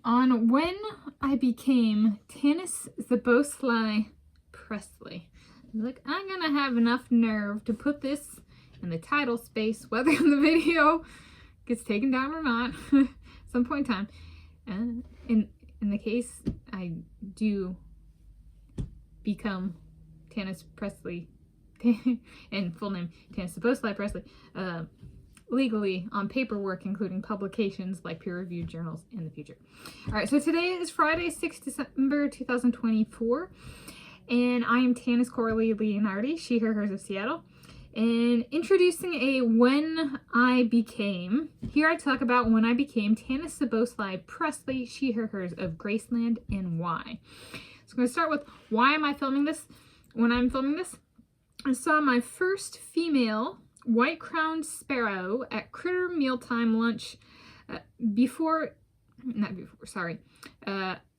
on when I became Tanis Szoboszlai Presley. Like, I'm gonna have enough nerve to put this in the title space, whether the video gets taken down or not, at some point in time. In the case I do become Tanis Presley, and full name Tanis Szoboszlai Presley, legally on paperwork, including publications like peer-reviewed journals in the future. All right, so today is Friday, 6 December 2024, and I am Tanis Coralee Leonhardi, she, her, hers of Seattle, and introducing a when I became. Here I talk about when I became Tanis Szoboszlai Presley, she, her, hers of Graceland, and why. So I'm going to start with why am I filming this? When I'm filming this, I saw my first female white-crowned sparrow at critter mealtime lunch after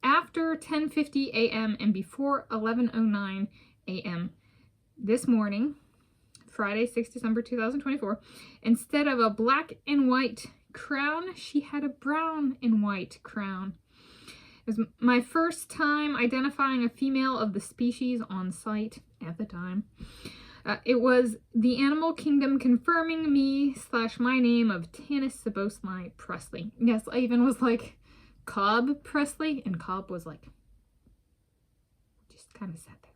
10:50 a.m. and before 11:09 a.m. this morning, Friday, 6 December 2024. Instead of a black and white crown, she had a brown and white crown. It was my first time identifying a female of the species on site at the time. It was the animal kingdom confirming me/my name of Tanis Szoboszlai Presley. Yes, I even was like Cobb Presley, and Cobb was like, just kind of sat there.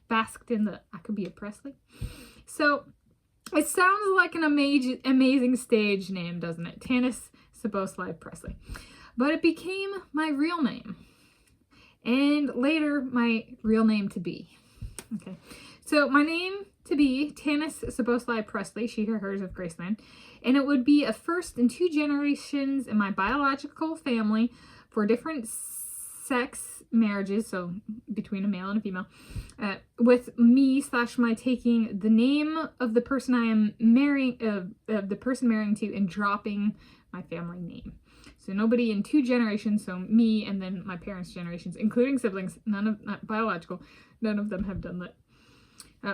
Basked in the, I could be a Presley. So it sounds like an amazing stage name, doesn't it? Tanis Szoboszlai Presley. But it became my real name. And later, my real name to be. Okay. So my name to be Tanis Szoboszlai Presley, she, her, hers of Graceland, and it would be a first in 2 generations in my biological family for different sex marriages, so between a male and a female, with me/my taking the name of the person I am marrying, of the person marrying to, and dropping my family name. So nobody in 2 generations, so me and then my parents' generations, including siblings, not biological, none of them have done that.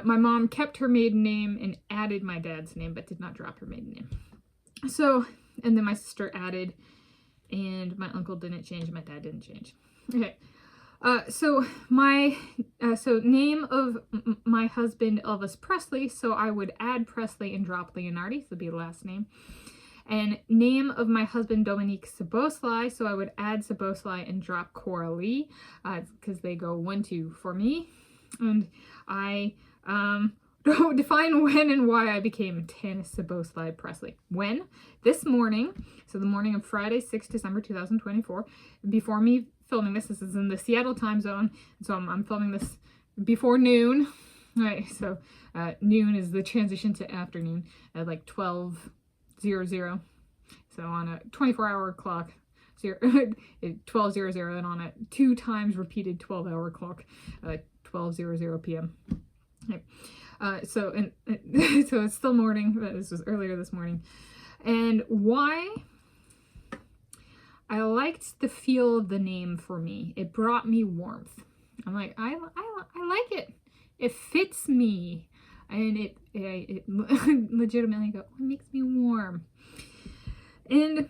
My mom kept her maiden name and added my dad's name, but did not drop her maiden name. So, and then my sister added, and my uncle didn't change, my dad didn't change. Okay. So name of my husband, Elvis Presley, so I would add Presley and drop Leonhardi, so it'd be the last name. And name of my husband, Dominique Szoboszlai, so I would add Szoboszlai and drop Coralee, because they go 1, 2 for me. And I define when and why I became Tanis Szoboszlai Presley. When? This morning, so the morning of Friday, 6 December 2024, before me filming this is in the Seattle time zone, so I'm filming this before noon, right? So noon is the transition to afternoon at like 12:00. So on a 24-hour clock, 12:00, and on a 2 times repeated 12-hour clock, 12:00 p.m. Okay. So it's still morning, but this was earlier this morning. And why? I liked the feel of the name for me. It brought me warmth. I'm like, I like it. It fits me. And it legitimately it makes me warm. And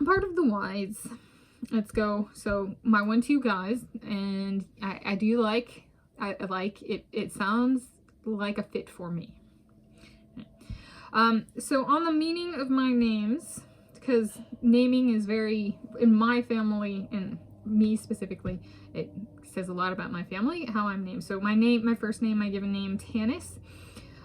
part of the whys, let's go. So my 1, 2 guys, and I do like, I like it. It sounds like a fit for me. So on the meaning of my names, because naming is very, in my family and me specifically, it says a lot about my family, how I'm named. So my first name, my given name, Tanis.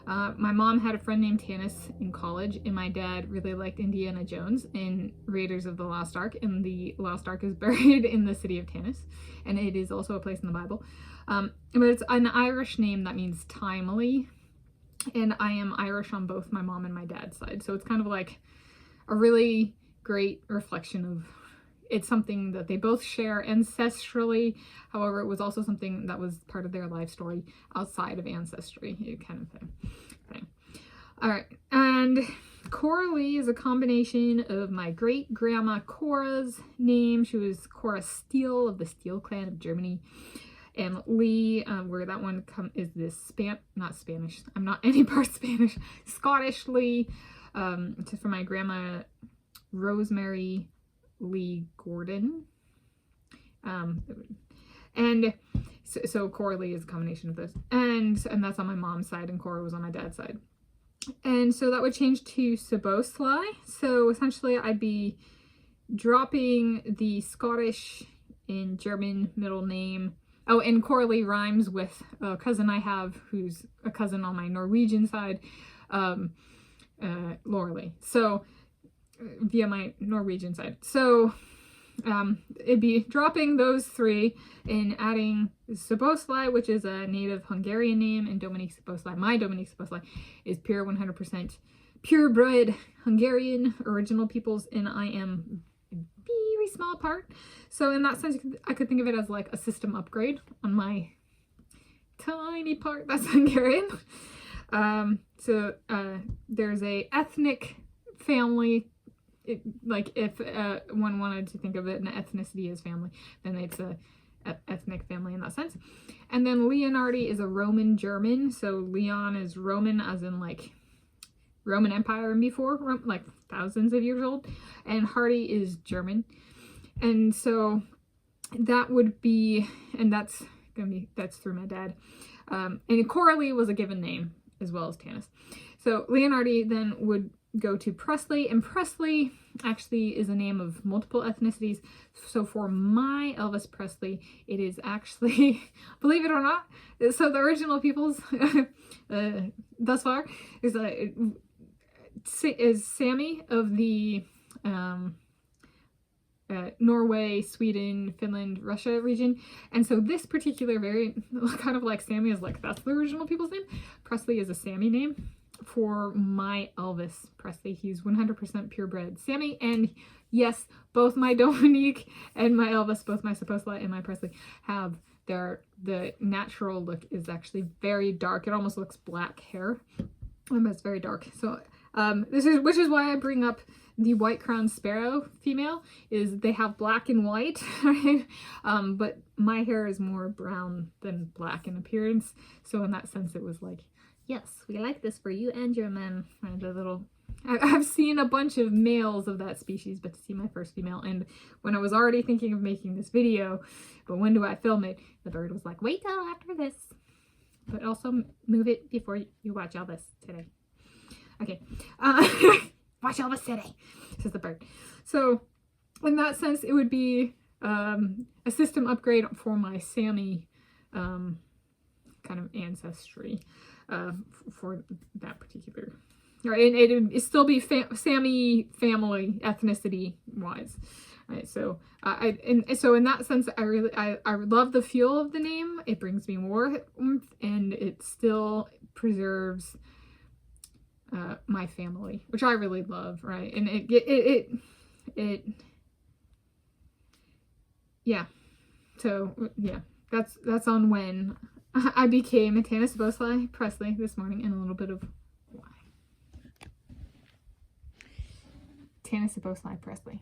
My mom had a friend named Tanis in college, and my dad really liked Indiana Jones and Raiders of the Lost Ark, and the Lost Ark is buried in the city of Tanis, and it is also a place in the Bible. But it's an Irish name that means timely, and I am Irish on both my mom and my dad's side, so it's kind of like a really great reflection of, it's something that they both share ancestrally. However, it was also something that was part of their life story outside of ancestry, kind of thing. Okay. All right. And Coralee is a combination of my great-grandma Cora's name. She was Cora Steele of the Steele clan of Germany. And Lee, where that one is this not Spanish. I'm not any part Spanish. Scottish Lee. It's from my grandma Rosemary Lee Gordon. And so Coralee is a combination of those. And that's on my mom's side, and Cora was on my dad's side. And so that would change to Szoboszlai. So essentially I'd be dropping the Scottish and German middle name. Oh, and Coralee rhymes with a cousin I have who's a cousin on my Norwegian side, Lorelei. So via my Norwegian side. So it'd be dropping those three and adding Szoboszlai, which is a native Hungarian name, and Dominique Szoboszlai. My Dominique Szoboszlai is pure 100% purebred Hungarian original peoples, and I am a very small part. So in that sense, I could think of it as like a system upgrade on my tiny part that's Hungarian. There's a ethnic family. Like if one wanted to think of it an ethnicity as family, then it's a ethnic family in that sense. And then Leonhardi is a Roman German, so Leon is Roman as in like Roman Empire and before, like thousands of years old, and Hardy is German. And so that would be, and that's through my dad. And Coralee was a given name as well as Tanis. So Leonhardi then would go to Presley, and Presley actually is a name of multiple ethnicities. So for my Elvis Presley, it is actually, believe it or not, so the original peoples thus far is Sami of the Norway, Sweden, Finland, Russia region. And so this particular variant, kind of like Sami, is like, that's the original people's name. Presley is a Sami name for my Elvis Presley. He's 100% purebred Sami, and yes, both my Dominique and my Elvis, both my Szoboszlai and my Presley, have the natural look is actually very dark. It almost looks black hair, but it's very dark. So which is why I bring up the white crowned sparrow female, is they have black and white, right? But my hair is more brown than black in appearance. So in that sense, it was like, yes, we like this for you and your men. And I've seen a bunch of males of that species, but to see my first female, and when I was already thinking of making this video, but when do I film it? The bird was like, wait till after this. But also move it before you watch Elvis today. Okay. Watch Elvis today, says the bird. So in that sense, it would be a system upgrade for my Sami kind of ancestry. For that particular, right? And it'd still be Sami family ethnicity wise, right? So so in that sense, I love the feel of the name. It brings me more oomph, and it still preserves my family, which I really love, right? And it yeah. So yeah, that's on when I became a Tanis Szoboszlai Presley this morning, and a little bit of why. Tanis Szoboszlai Presley.